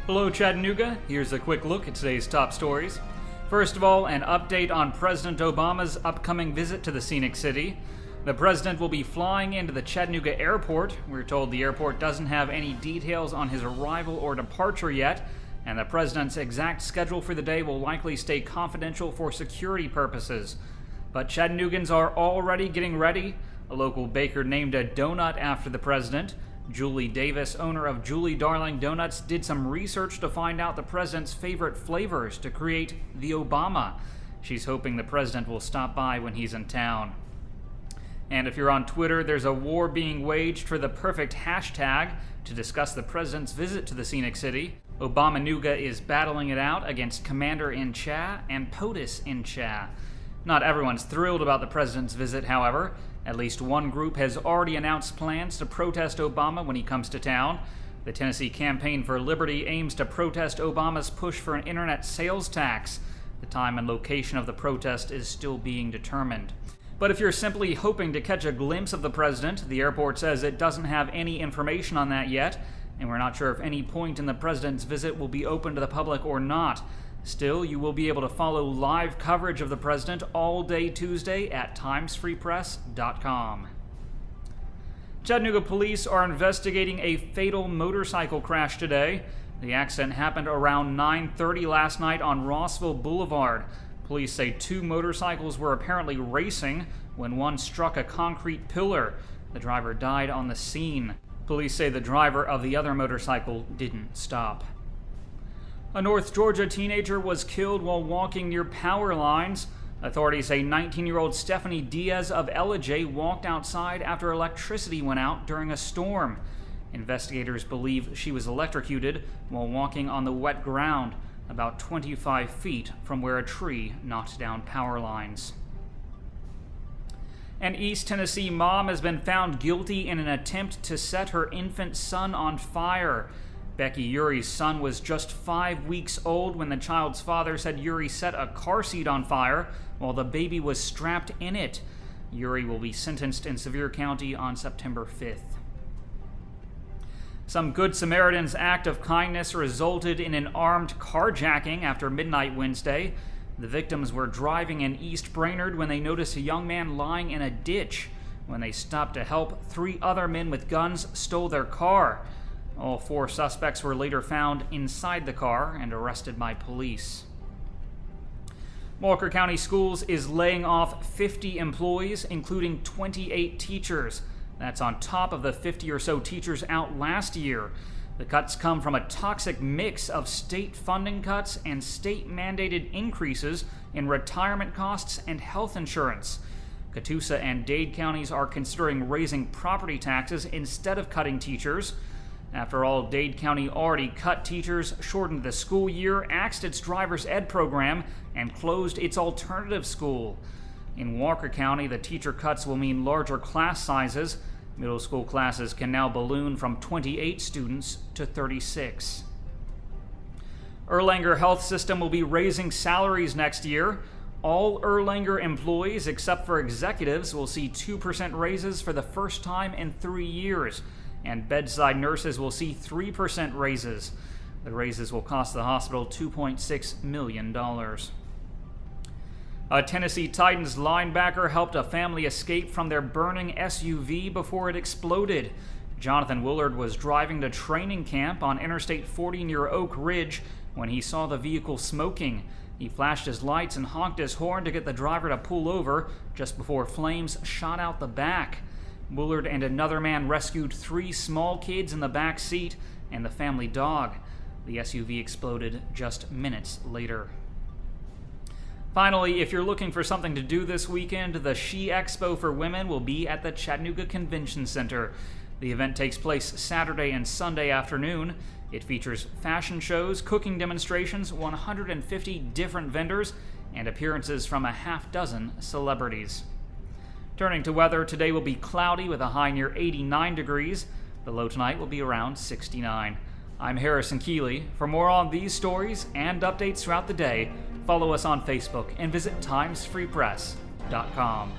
Hello Chattanooga, here's a quick look at today's top stories. First of all, an update on President Obama's upcoming visit to the scenic city. The president will be flying into the Chattanooga airport. We're told the airport doesn't have any details on his arrival or departure yet, and the president's exact schedule for the day will likely stay confidential for security purposes. But Chattanoogans are already getting ready. A local baker named a donut after the president. Julie Davis, owner of Julie Darling Donuts, did some research to find out the president's favorite flavors to create the Obama. She's hoping the president will stop by when he's in town. And if you're on Twitter, there's a war being waged for the perfect hashtag to discuss the president's visit to the scenic city. Obama-Nuga is battling it out against Commander in Cha and POTUS in Cha. Not everyone's thrilled about the president's visit, however. At least one group has already announced plans to protest Obama when he comes to town. The Tennessee Campaign for Liberty aims to protest Obama's push for an internet sales tax. The time and location of the protest is still being determined. But if you're simply hoping to catch a glimpse of the president, the airport says it doesn't have any information on that yet, and we're not sure if any point in the president's visit will be open to the public or not. Still, you will be able to follow live coverage of the president all day Tuesday at timesfreepress.com. Chattanooga police are investigating a fatal motorcycle crash today. The accident happened around 9:30 last night on Rossville Boulevard. Police say two motorcycles were apparently racing when one struck a concrete pillar. The driver died on the scene. Police say the driver of the other motorcycle didn't stop. A North Georgia teenager was killed while walking near power lines. Authorities say 19-year-old Stephanie Diaz of Erlanger walked outside after electricity went out during a storm. Investigators believe she was electrocuted while walking on the wet ground, about 25 feet from where a tree knocked down power lines. An East Tennessee mom has been found guilty in an attempt to set her infant son on fire. Becky Yuri's son was just 5 weeks old when the child's father said Yuri set a car seat on fire while the baby was strapped in it. Yuri will be sentenced in Sevier County on September 5th. Some Good Samaritan's act of kindness resulted in an armed carjacking after midnight Wednesday. The victims were driving in East Brainerd when they noticed a young man lying in a ditch. When they stopped to help, 3 other men with guns stole their car. All 4 suspects were later found inside the car and arrested by police. Walker County Schools is laying off 50 employees, including 28 teachers. That's on top of the 50 or so teachers out last year. The cuts come from a toxic mix of state funding cuts and state-mandated increases in retirement costs and health insurance. Catoosa and Dade counties are considering raising property taxes instead of cutting teachers. After all, Dade County already cut teachers, shortened the school year, axed its driver's ed program, and closed its alternative school. In Walker County, the teacher cuts will mean larger class sizes. Middle school classes can now balloon from 28 students to 36. Erlanger Health System will be raising salaries next year. All Erlanger employees, except for executives, will see 2% raises for the first time in 3 years. And bedside nurses will see 3% raises. The raises will cost the hospital $2.6 million. A Tennessee Titans linebacker helped a family escape from their burning SUV before it exploded. Jonathan Willard was driving to training camp on Interstate 40 near Oak Ridge when he saw the vehicle smoking. He flashed his lights and honked his horn to get the driver to pull over just before flames shot out the back. Willard and another man rescued 3 small kids in the back seat and the family dog. The SUV exploded just minutes later. Finally, if you're looking for something to do this weekend, the She Expo for Women will be at the Chattanooga Convention Center. The event takes place Saturday and Sunday afternoon. It features fashion shows, cooking demonstrations, 150 different vendors, and appearances from a half-dozen celebrities. Turning to weather, today will be cloudy with a high near 89 degrees. The low tonight will be around 69. I'm Harrison Keeley. For more on these stories and updates throughout the day, follow us on Facebook and visit timesfreepress.com.